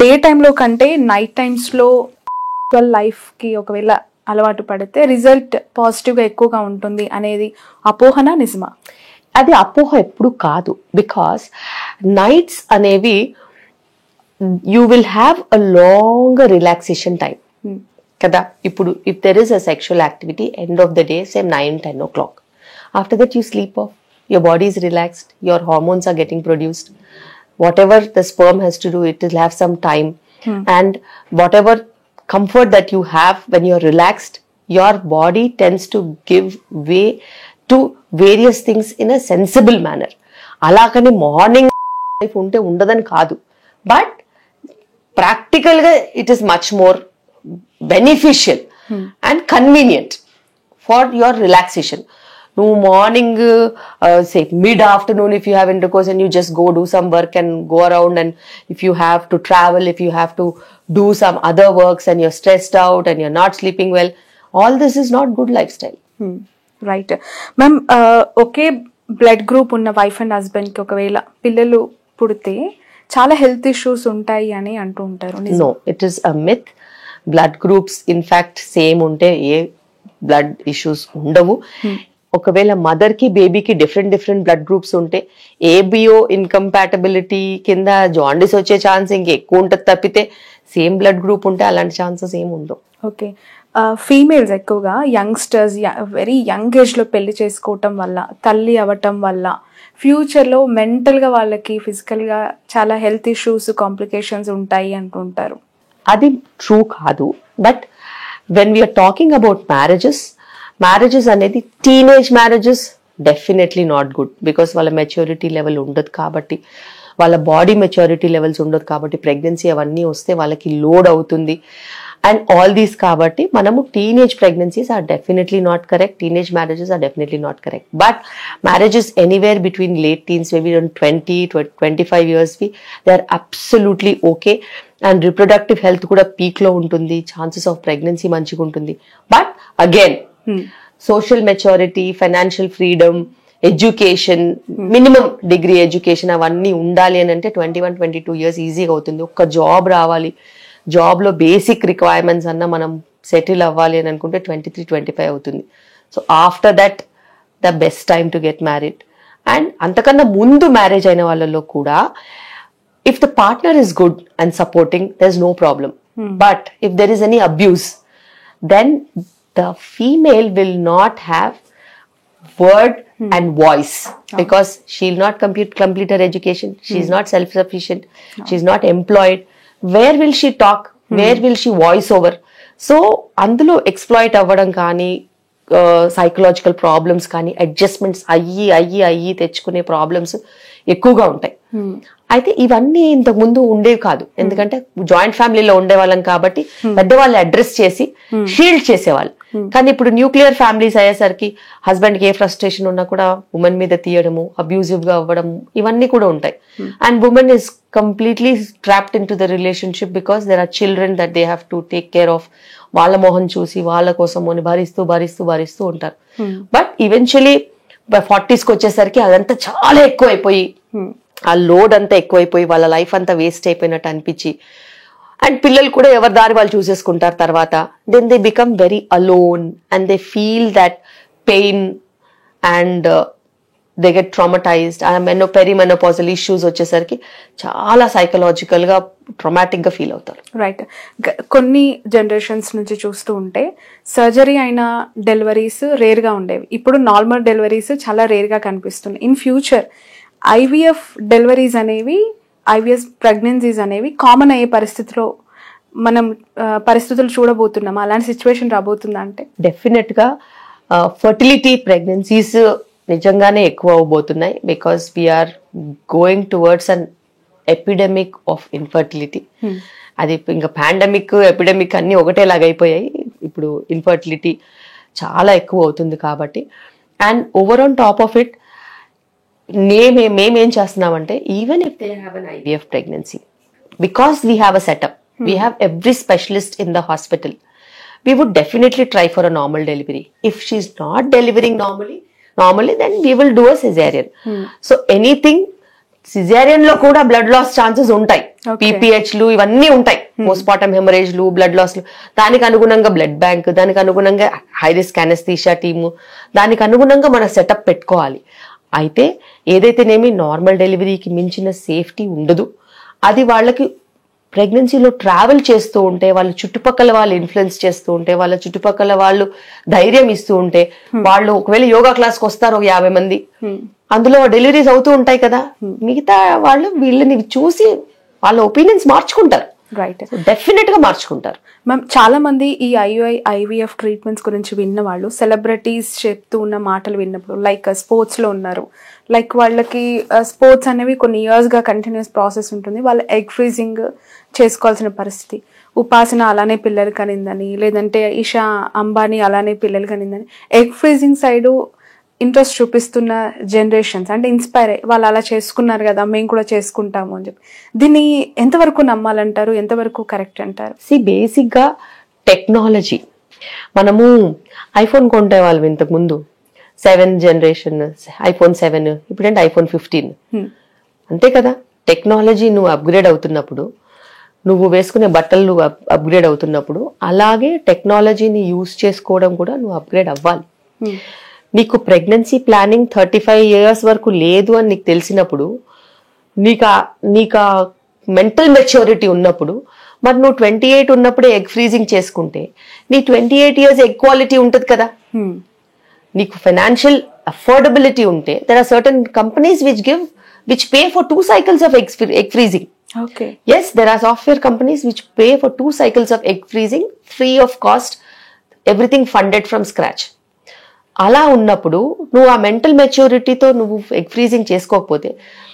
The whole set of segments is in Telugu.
డే టైంలో కంటే నైట్ టైమ్స్లో లైఫ్కి ఒకవేళ అలవాటు పడితే రిజల్ట్ పాజిటివ్గా ఎక్కువగా ఉంటుంది అనేది అపోహన నిజమా? అది అపోహ ఎప్పుడు కాదు. బికాస్ నైట్స్ అనేవి you will have a long relaxation time కదా. ఇప్పుడు if there is a sexual activity end of the day same 9-10 o'clock, after that you sleep off, your body is relaxed, your hormones are getting produced, whatever the sperm has to do, it will have some time, and whatever comfort that you have when you're relaxed, your body tends to give way to various things in a sensible manner. అలాగని మార్నింగ్ లైఫ్ ఉంటే ఉండదని కాదు, బట్ ప్రాక్టికల్గా it is much more beneficial and convenient for your relaxation. No morning, say mid-afternoon, if you have intercourse and you just go do some work and go around, and if you have to travel, if you have to do some other works and you're stressed out and you're not sleeping well, all this is not good lifestyle. Right. Ma'am, okay blood group ఉన్న వైఫ్ అండ్ హస్బెండ్కి ఒకవేళ పిల్లలు పుడితే చాలా హెల్త్ ఇష్యూస్ ఉంటాయి అని అంటూ ఉంటారు. No, it is a myth. Blood groups in fact same ఉంటే ఏ బ్లడ్ ఇష్యూస్ ఉండవు. ఒకవేళ మదర్ కి బేబీకి డిఫరెంట్ బ్లడ్ గ్రూప్స్ ఉంటే ఏబిఓ ఇన్కంపాటబిలిటీ కింద జాండిస్ వచ్చే ఛాన్స్ ఇంకెక్కువ ఉంటుంది తప్పితే సేమ్ బ్లడ్ గ్రూప్ ఉంటే అలాంటి ఛాన్సెస్ ఏమి ఉండవు. ఓకే. ఫీమేల్స్ ఎక్కువగా యంగ్స్టర్స్ వెరీ యంగ్ ఏజ్లో పెళ్లి చేసుకోవటం వల్ల, తల్లి అవ్వటం వల్ల ఫ్యూచర్లో మెంటల్గా వాళ్ళకి ఫిజికల్గా చాలా హెల్త్ ఇష్యూస్ కాంప్లికేషన్స్ ఉంటాయి అంటుంటారు. అది ట్రూ కాదు. But when we are talking about marriages అనేది teenage marriages definitely not good. Because వాళ్ళ మెచ్యూరిటీ లెవెల్ ఉండదు కాబట్టి, వాళ్ళ బాడీ మెచ్యూరిటీ లెవెల్స్ ఉండదు కాబట్టి, ప్రెగ్నెన్సీ అవన్నీ వస్తే వాళ్ళకి లోడ్ అవుతుంది అండ్ ఆల్ దీస్. కాబట్టి మనము teenage pregnancies are definitely not correct, teenage marriages are definitely not correct. But marriages anywhere between late teens, maybe 20-25 years, they are absolutely okay. And reproductive health కూడా పీక్ లో ఉంటుంది, ఛాన్సెస్ ఆఫ్ ప్రెగ్నెన్సీ మంచిగా ఉంటుంది. But again social maturity, financial freedom, education, minimum degree education అవన్నీ ఉండాలి అని అంటే 21-22 years ఈజీగా అవుతుంది. ఒక్క జాబ్ రావాలి, జాబ్ లో బేసిక్ రిక్వైర్మెంట్స్ అన్న మనం సెటిల్ అవ్వాలి అని అనుకుంటే 23-25 అవుతుంది. So after that the best time to get married. And అంతకన్నా ముందు మ్యారేజ్ అయిన వాళ్ళలో కూడా if the partner is good and supporting, there's no problem. But if there is any abuse, then the female will not have word and voice, because she'll not complete her education. She's not self-sufficient. She's not employed. Where will she talk? Where will she voice over? So అందులో ఎక్స్ప్లాయిట్ అవ్వడం కానీ, సైకలాజికల్ ప్రాబ్లమ్స్ కానీ, అడ్జస్ట్మెంట్స్ అయ్యి తెచ్చుకునే ప్రాబ్లమ్స్ ఎక్కువగా ఉంటాయి. అయితే ఇవన్నీ ఇంతకు ముందు ఉండేవి కాదు, ఎందుకంటే జాయింట్ ఫ్యామిలీలో ఉండేవాళ్ళం కాబట్టి పెద్దవాళ్ళు అడ్రస్ చేసి షీల్డ్ చేసేవాళ్ళు. కానీ ఇప్పుడు న్యూక్లియర్ ఫ్యామిలీస్ అయ్యేసరికి హస్బెండ్ కి ఏ ఫ్రస్ట్రేషన్ ఉన్నా కూడా ఉమెన్ మీద తీయడము, అబ్యూజివ్ గా అవ్వడం, ఇవన్నీ కూడా ఉంటాయి. And women is completely trapped in to the relationship because there are children that they have to take care of. వాళ్ళ మొహం చూసి వాళ్ళ కోసం భరిస్తూ ఉంటారు. బట్ ఈవెన్చువలీ 40s వచ్చేసరికి అదంతా చాలా ఎక్కువైపోయి, ఆ లోడ్ అంతా ఎక్కువైపోయి వాళ్ళ లైఫ్ అంతా వేస్ట్ అయిపోయినట్టు అనిపించి, అండ్ పిల్లలు కూడా ఎవరి దారి వాళ్ళు చూసేసుకుంటారు తర్వాత. Then they become very alone and they feel that pain and they get traumatised. Perimenopausal issues వచ్చేసరికి చాలా సైకలాజికల్ గా ట్రామాటిక్ గా ఫీల్ అవుతారు. రైట్. కొన్ని జనరేషన్స్ నుంచి చూస్తూ ఉంటే సర్జరీ అయిన డెలివరీస్ రేర్ గా ఉండేవి, ఇప్పుడు నార్మల్ డెలివరీస్ చాలా రేర్ గా కనిపిస్తున్నాయి. ఇన్ ఫ్యూచర్ ఐవీఎఫ్ డెలివరీస్ అనేవి, ఐవీఎఫ్ ప్రెగ్నెన్సీస్ అనేవి కామన్ అయ్యే పరిస్థితులు చూడబోతున్నాం. అలాంటి సిచ్యువేషన్ రాబోతుందా అంటే? డెఫినెట్ గా ఫర్టిలిటీ ప్రెగ్నెన్సీస్ నిజంగానే ఎక్కువ అవబోతున్నాయి. Because we are going towards an epidemic of infertility. అది ఇంకా పాండమిక్, ఎపిడెమిక్ అన్ని ఒకటేలాగా అయిపోయాయి. ఇప్పుడు ఇన్ఫర్టిలిటీ చాలా ఎక్కువ అవుతుంది కాబట్టి. And over on top of it మేమేం చేస్తున్నామంటే, even if they have an IVF pregnancy, because we have a setup, we have every specialist in the hospital, we would definitely try for a normal delivery. If she's not delivering normally, then we will do a cesarean. So anything cesarean lo kuda blood loss chances untai. పీపీహెచ్లు ఇవన్నీ ఉంటాయి, పోస్ట్ మార్టం హెమరేజ్లు, బ్లడ్ లాస్లు. దానికి అనుగుణంగా బ్లడ్ బ్యాంక్, దానికి అనుగుణంగా హై రిస్క్ అనెస్థీషియా టీము, దానికి అనుగుణంగా మన సెటప్ పెట్టుకోవాలి. అయితే ఏదైతేనేమి నార్మల్ డెలివరీకి మించిన సేఫ్టీ ఉండదు. అది వాళ్ళకి ప్రెగ్నెన్సీలో ట్రావెల్ చేస్తూ ఉంటే, వాళ్ళ చుట్టుపక్కల వాళ్ళు ఇన్ఫ్లుయెన్స్ చేస్తూ ఉంటే, వాళ్ళ చుట్టుపక్కల వాళ్ళు ధైర్యం ఇస్తూ ఉంటే, వాళ్ళు ఒకవేళ యోగా క్లాస్కి వస్తారు 50 మంది, అందులో డెలివరీస్ అవుతూ ఉంటాయి కదా, మిగతా వాళ్ళు వీళ్ళని చూసి వాళ్ళ ఒపీనియన్స్ మార్చుకుంటారు. రైట్, డెఫినెట్ గా మార్చుకుంటారు. మ్యామ్ చాలా మంది ఈ ఐవీఎఫ్ ట్రీట్మెంట్స్ గురించి విన్న వాళ్ళు సెలబ్రిటీస్ చెప్తూ ఉన్న మాటలు విన్నప్పుడు, లైక్ స్పోర్ట్స్ లో ఉన్నారు, లైక్ వాళ్ళకి స్పోర్ట్స్ అనేవి కొన్ని ఇయర్స్ గా కంటిన్యూస్ ప్రాసెస్ ఉంటుంది, వాళ్ళు ఎగ్ ఫ్రీజింగ్ చేసుకోవాల్సిన పరిస్థితి. ఉపాసన అలానే పిల్లలు కనిందని, లేదంటే ఇషా అంబానీ అలానే పిల్లలు కనిందని, ఎగ్ ఫ్రీజింగ్ సైడ్ ఇంట్రెస్ట్ చూపిస్తున్న జనరేషన్స్ అంటే ఇన్స్పైర్ అయ్యి వాళ్ళు అలా చేసుకున్నారు కదా మేము కూడా చేసుకుంటాము అని చెప్పి, దీన్ని ఎంతవరకు నమ్మాలంటారు, ఎంతవరకు కరెక్ట్ అంటారు? బేసిక్ గా టెక్నాలజీ, మనము ఐఫోన్ కొంటే వాళ్ళం ఇంతకు ముందు 7th జనరేషన్ ఐఫోన్ 7, ఇప్పుడంటే ఐఫోన్ 15, అంతే కదా. టెక్నాలజీ నువ్వు అప్గ్రేడ్ అవుతున్నప్పుడు, నువ్వు వేసుకునే బట్టలు నువ్వు అప్గ్రేడ్ అవుతున్నప్పుడు, అలాగే టెక్నాలజీని యూజ్ చేసుకోవడం కూడా నువ్వు అప్గ్రేడ్ అవ్వాలి. నీకు ప్రెగ్నెన్సీ ప్లానింగ్ 35 years వరకు లేదు అని నీకు తెలిసినప్పుడు, నీకు మెంటల్ మెచ్యూరిటీ ఉన్నప్పుడు, మరి నువ్వు 28 ఉన్నప్పుడే ఎగ్ ఫ్రీజింగ్ చేసుకుంటే నీ 28 years ఎగ్ క్వాలిటీ ఉంటుంది కదా. నీకు ఫైనాన్షియల్ అఫోర్డబిలిటీ ఉంటే, there are certain companies which pay for 2 cycles of egg freezing. Okay. Yes, there are software companies which pay for 2 cycles of egg freezing free of cost, everything funded from scratch. అలా ఉన్నప్పుడు నువ్వు ఆ మెంటల్ మెచ్యూరిటీతో నువ్వు ఎగ్ ఫ్రీజింగ్ చేసుకోకపోతే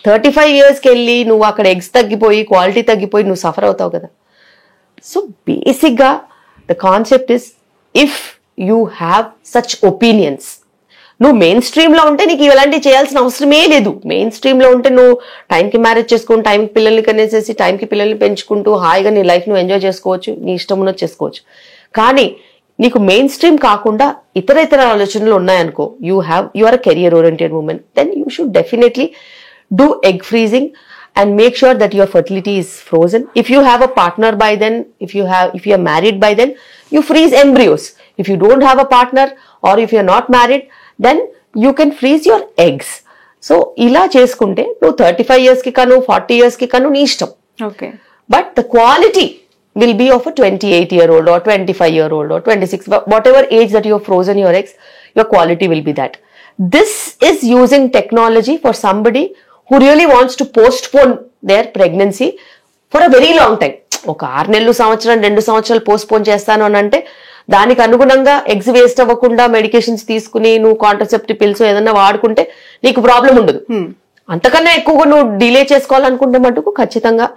35 yearsకి వెళ్ళి నువ్వు అక్కడ ఎగ్స్ తగ్గిపోయి, క్వాలిటీ తగ్గిపోయి నువ్వు సఫర్ అవుతావు కదా. సో బేసిక్ గా the concept is, if you have such opinions, నువ్వు మెయిన్ స్ట్రీమ్ లో ఉంటే నీకు ఇలాంటివి చేయాల్సిన అవసరమే లేదు. మెయిన్ స్ట్రీమ్ లో ఉంటే నువ్వు టైంకి మ్యారేజ్ చేసుకుని, టైంకి పిల్లల్ని కనేసేసి, టైంకి పిల్లల్ని పెంచుకుంటూ హాయిగా నీ లైఫ్ నువ్వు ఎంజాయ్ చేసుకోవచ్చు, నీ ఇష్టం ఉన్నది చేసుకోవచ్చు. కానీ నీకు మెయిన్ స్ట్రీమ్ కాకుండా ఇతర ఆలోచనలు ఉన్నాయనుకో, you are a career oriented woman, then you should definitely do egg freezing and make sure that your fertility is frozen. If you have a partner by then, if you are married by then, you freeze embryos. If you don't have a partner or if you are not married, then you can freeze your eggs. So ila cheskunte no 35 years ki kanu 40 years ki kanu nee ishtam. Okay. But the quality will be of a 28-year-old or 25-year-old or 26, whatever age that you have frozen your eggs, your quality will be that. This is using technology for somebody who really wants to postpone their pregnancy for a very long time. ఒక 6 నెలలు, సంవత్సరం, 2 సంవత్సరాలు పోస్ట్పోన్ చేస్తాను అని అంటే, దానికి అనుగుణంగా ఎగ్స్ వేస్ట్ అవ్వకుండా మెడికేషన్స్ తీసుకుని నువ్వు కాంట్రసెప్టివ్ పిల్స్ ఏదన్నా వాడుకుంటే నీకు ప్రాబ్లం ఉండదు. అంతకన్నా ఎక్కువగా నువ్వు డిలే చేసుకోవాలనుకుంటే మటుకు ఖచ్చితంగా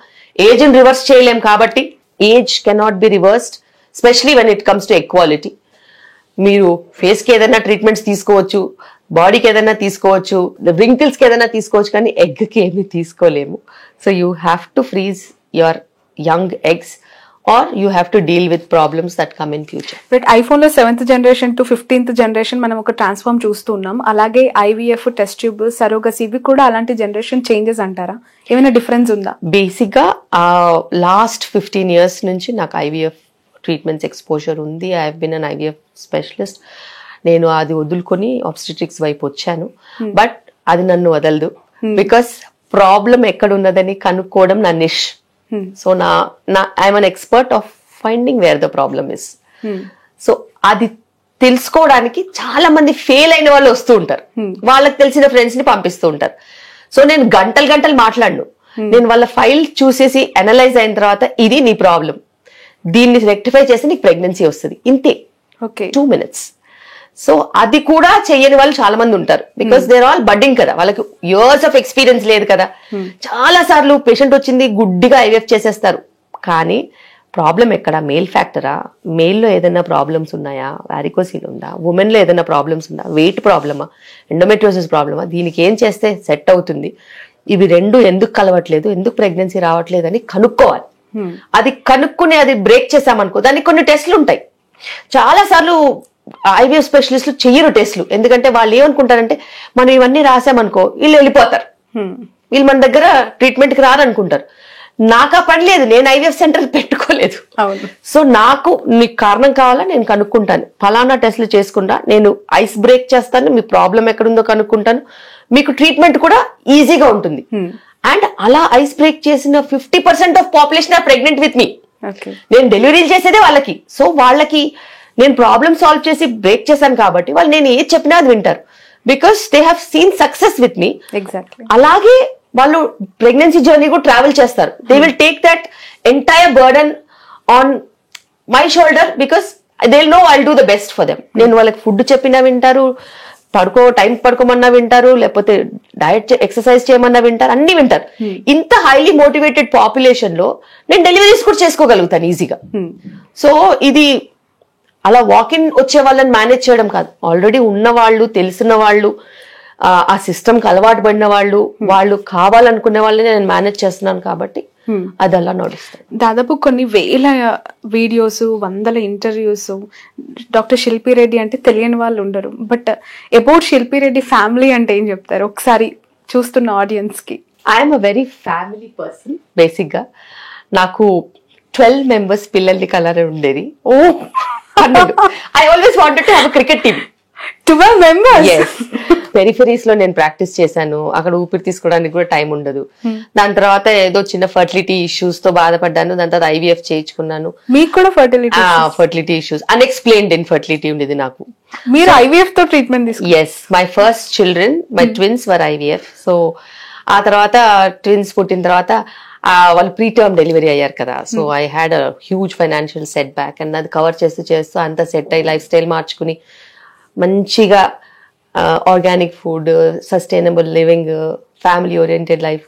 ఏజ్ ని రివర్స్ చేయలేం. కాబట్టి age cannot be reversed, especially when it comes to equality. మీరు ఫేస్ కి ఏదైనా ట్రీట్మెంట్స్ తీసుకోవచ్చు, బాడీకి ఏదైనా తీసుకోవచ్చు, రింకిల్స్ కి ఏదైనా తీసుకోవచ్చు, కానీ ఎగ్ కి ఏమీ తీసుకోలేము. So you have to freeze your young eggs or you have to deal with problems that come in future. But iPhone లో 7th generation to 15th generation మనం ఒక ట్రాన్స్ఫార్మ్ చూస్తున్నాం. అలాగే ఐవీఎఫ్, టెస్ట్ ట్యూబ్, సరోగసీ, ఇవి కూడా అలాంటి జనరేషన్ చేంజెస్ అంటారా? ఏమైనా డిఫరెన్స్ ఉందా? బేసిక్ గా లాస్ట్ 15 years నుంచి నాకు ఐవీఎఫ్ ట్రీట్మెంట్స్ ఎక్స్పోజర్ ఉంది. I have been an IVF specialist. నేను అది వదులుకొని ఆబ్స్టెట్రిక్స్ వైపు వచ్చాను. బట్ అది నన్ను వదలదు. బికాస్ ప్రాబ్లం ఎక్కడ ఉన్నదని కనుక్కోవడం నా niche. So I'm an expert of finding where the problem is. So అది తెలుసుకోవడానికి చాలా మంది ఫెయిల్ అయిన వాళ్ళు వస్తూ ఉంటారు, వాళ్ళకి తెలిసిన ఫ్రెండ్స్ ని పంపిస్తూ ఉంటారు. సో నేను గంటలు మాట్లాడను. నేను వాళ్ళ ఫైల్ చూసేసి అనలైజ్ అయిన తర్వాత, ఇది నీ ప్రాబ్లం, దీన్ని రెక్టిఫై చేసి నీకు ప్రెగ్నెన్సీ వస్తుంది, ఇంతే, 2 minutes. సో అది కూడా చెయ్యని వాళ్ళు చాలా మంది ఉంటారు. బికాస్ దేర్ ఆల్ బడ్డింగ్ కదా, వాళ్ళకి ఇయర్స్ ఆఫ్ ఎక్స్పీరియన్స్ లేదు కదా. చాలా సార్లు పేషెంట్ వచ్చింది గుడ్డిగా ఐవీఎఫ్ చేసేస్తారు. కానీ ప్రాబ్లం ఎక్కడ? మేల్ ఫ్యాక్టరా? మేల్లో ఏదైనా ప్రాబ్లమ్స్ ఉన్నాయా? వారికోసిల్ ఉందా? ఉమెన్ లో ఏదైనా ప్రాబ్లమ్స్ ఉందా? వెయిట్ ప్రాబ్లమా? ఎండోమెట్రియోసిస్ ప్రాబ్లమా? దీనికి ఏం చేస్తే సెట్ అవుతుంది? ఇవి రెండు ఎందుకు కలవట్లేదు, ఎందుకు ప్రెగ్నెన్సీ రావట్లేదు అని కనుక్కోవాలి. అది కనుక్కుని అది బ్రేక్ చేసామనుకో, దానికి కొన్ని టెస్ట్లు ఉంటాయి. చాలా సార్లు ఐవీఎఫ్ స్పెషలిస్టులు చెయ్యరు టెస్ట్లు. ఎందుకంటే వాళ్ళు ఏమనుకుంటారంటే, మనం ఇవన్నీ రాసామనుకో వీళ్ళు వెళ్ళిపోతారు, వీళ్ళు మన దగ్గర ట్రీట్మెంట్ కి రారనుకుంటారు. నాకు ఆ పని లేదు, నేను ఐవీఎఫ్ సెంటర్ పెట్టుకోలేదు. అవును. సో నాకు నీకు కారణం కావాలా, నేను కనుక్కుంటాను, ఫలానా టెస్ట్లు చేసుకుంటా, నేను ఐస్ బ్రేక్ చేస్తాను, మీ ప్రాబ్లం ఎక్కడుందో కనుక్కుంటాను, మీకు ట్రీట్మెంట్ కూడా ఈజీగా ఉంటుంది. అండ్ అలా ఐస్ బ్రేక్ చేసిన 50% of population are pregnant with me. నేను డెలివరీలు చేసేదే వాళ్ళకి. సో వాళ్ళకి నేను ప్రాబ్లమ్ సాల్వ్ చేసి బ్రేక్ చేశాను కాబట్టి వాళ్ళు నేను ఏది చెప్పినా అది వింటారు, because they have seen success with me. Exactly. అలాగే వాళ్ళు ప్రెగ్నెన్సీ జర్నీ కూడా ట్రావెల్ చేస్తారు. They will take that entire burden on my shoulder because they will know I will do the best for them. నేను వాళ్ళకి ఫుడ్ చెప్పినా వింటారు, టైం పడుకోమన్నా వింటారు, లేకపోతే డయట్ ఎక్సర్సైజ్ చేయమన్నా వింటారు, అన్ని వింటారు. ఇంత హైలీ మోటివేటెడ్ పాపులేషన్ లో నేను డెలివరీస్ కూడా చేసుకోగలుగుతాను ఈజీగా. సో ఇది అలా వాకిన్ వచ్చే వాళ్ళని మేనేజ్ చేయడం కాదు, ఆల్రెడీ ఉన్న వాళ్ళు, తెలిసిన వాళ్ళు, ఆ సిస్టమ్ కి అలవాటు పడిన వాళ్ళు, వాళ్ళు కావాలనుకునే వాళ్ళని నేను మేనేజ్ చేస్తున్నాను కాబట్టి అది అలా నడుస్తుంది. దాదాపు కొన్ని వేల వీడియోస్, వందల ఇంటర్వ్యూస్. డాక్టర్ శిల్పి రెడ్డి అంటే తెలియని వాళ్ళు ఉండరు. బట్ అబౌట్ శిల్పి రెడ్డి ఫ్యామిలీ అంటే ఏం చెప్తారు ఒకసారి చూస్తున్న ఆడియన్స్ కి? I'm a very family person. Basic గా నాకు 12 members పిల్లల్ని కలర్ ఉండేది. ఓ I always wanted to have a cricket team. 12 members? Yes. పెరిఫెరీస్ లో నేను ప్రాక్టీస్ చేశాను, అక్కడ ఊపిరి తీసుకోవడానికి కూడా టైం ఉండదు. దాని తర్వాత ఏదో చిన్న ఫర్టిలిటీ ఇష్యూస్ తో బాధపడ్డాను, దాని తర్వాత ఐవీఎఫ్ చేయించుకున్నాను. మీకు కూడా ఫర్టిలిటీ ఇష్యూస్, అన్ఎక్స్ప్లెయిన్డ్ ఇన్ఫర్టిలిటీ ఉండేది నాకు. మీరు ఐవీఎఫ్ తో ట్రీట్మెంట్ తీసుకున్నారు? Yes, my first children, my twins were IVF. So ఆ తర్వాత ట్విన్స్ పుట్టిన తర్వాత వాళ్ళు ప్రీ టర్మ్ డెలివరీ అయ్యారు కదా. So I had a huge financial set back. And అది కవర్ చేస్తూ అంత సెట్ అయ్యి లైఫ్ స్టైల్ మార్చుకుని మంచిగా organic food, sustainable living, family oriented life,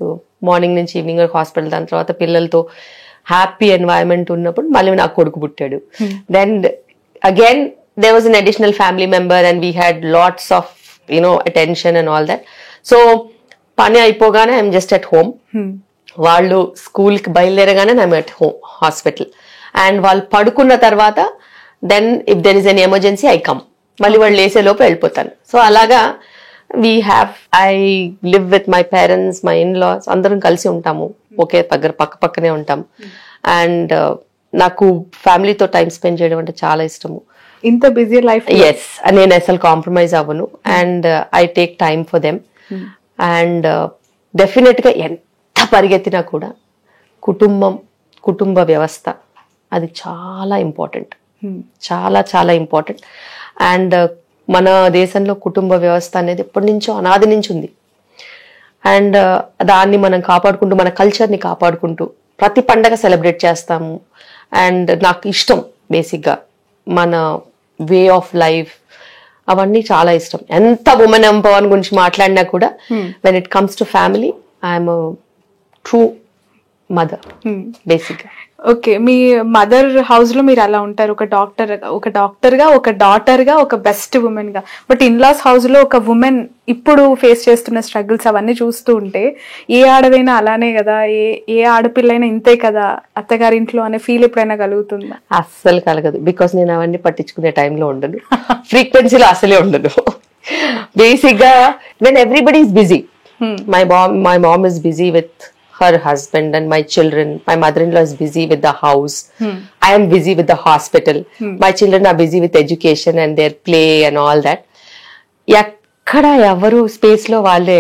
morning నుంచి ఈవినింగ్ వరకు హాస్పిటల్, దాని తర్వాత పిల్లలతో హ్యాపీ ఎన్వైరన్మెంట్ ఉన్నప్పుడు మళ్ళీ నాకు కొడుకు పుట్టాడు. Then again there was an additional family member and we had lots of attention and all that. So పని అయిపోగానే ఐఎమ్ జస్ట్ అట్ హోమ్. వాళ్ళు స్కూల్ కి బయలుదేరగానే I'm at home hospital. And వాళ్ళు పడుకున్న తర్వాత then if there is an emergency I come. మళ్ళీ వాళ్ళు లేసే లోపు వెళ్ళిపోతాను. సో అలాగా I live with my parents, my in-laws, అందరం కలిసి ఉంటాము, ఒకే దగ్గర పక్కనే ఉంటాం. అండ్ నాకు ఫ్యామిలీతో టైం స్పెండ్ చేయడం అంటే చాలా ఇష్టము. ఇంత బిజీ లైఫ్? ఎస్, నేను అసలు కాంప్రమైజ్ అవ్వను. And I take time for them. And definite గా ఎంత పరిగెత్తినా కూడా కుటుంబ వ్యవస్థ అది చాలా ఇంపార్టెంట్, చాలా చాలా ఇంపార్టెంట్. అండ్ మన దేశంలో కుటుంబ వ్యవస్థ అనేది ఎప్పటి నుంచో అనాది నుంచి ఉంది. అండ్ దాన్ని మనం కాపాడుకుంటూ, మన కల్చర్ని కాపాడుకుంటూ ప్రతి పండగ సెలబ్రేట్ చేస్తాము. అండ్ నాకు ఇష్టం బేసిక్గా మన వే ఆఫ్ లైఫ్, అవన్నీ చాలా ఇష్టం. ఎంత ఉమెన్ ఎంపవర్మెంట్ గురించి మాట్లాడినా కూడా when it comes to family I'm true mother బేసిక్గా. ఓకే, మీ మదర్ హౌస్ లో మీరు అలా ఉంటారు, ఒక డాక్టర్ గా, ఒక డాటర్ గా, ఒక బెస్ట్ ఉమెన్ గా. బట్ ఇన్లాస్ హౌస్ లో ఒక ఉమెన్ ఇప్పుడు ఫేస్ చేస్తున్న స్ట్రగుల్స్ అవన్నీ చూస్తూ ఉంటే ఏ ఆడదైనా అలానే కదా, ఏ ఆడపిల్లైనా ఇంతే కదా అత్తగారింట్లో అనే ఫీల్ ఎప్పుడైనా కలుగుతుందా? అస్సలు కలగదు, బికాస్ నేను అవన్నీ పట్టించుకునే టైంలో ఉండను, ఫ్రీక్వెన్సీలో అసలే ఉండను. బేసిక్ గా when everybody is busy, my mom is busy with her husband and my children, my mother-in-law is busy with the house, I am busy with the hospital, my children are busy with education and their play and all that. ఎక్కడ ఎవరు స్పేస్ లో వాళ్ళు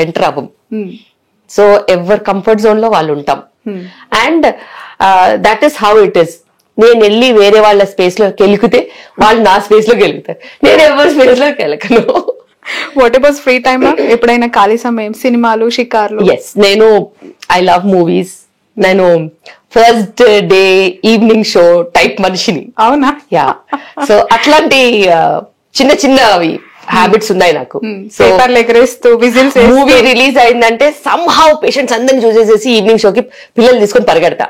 ఎంటర్ అవ్వం. సో ఎవరు కంఫర్ట్ జోన్ లో వాళ్ళు ఉంటాం. And that is how it is. నేను వెళ్ళి వేరే వాళ్ళ స్పేస్ లోకి వెళ్ళితే వాళ్ళు నా స్పేస్ లోకి వెళ్తారు, నేను ఎవరి స్పేస్ లోకి వెళ్ళకను. What about free time? ఎప్పుడైనా ఖాళీ సమయం, సినిమాలు, షికార్లు? ఎస్, నేను ఐ లవ్ మూవీస్. నేను first day evening show type మనిషిని. అవునా? యా. సో అట్లాంటి చిన్నవి హ్యాబిట్స్ ఉన్నాయి నాకు. సో మూవీ రిలీజ్ అయిందంటే సమ్ హౌ పేషెంట్స్ అందరిని చూసేసేసి ఈవినింగ్ షోకి పిల్లలు తీసుకొని పరిగెడతా.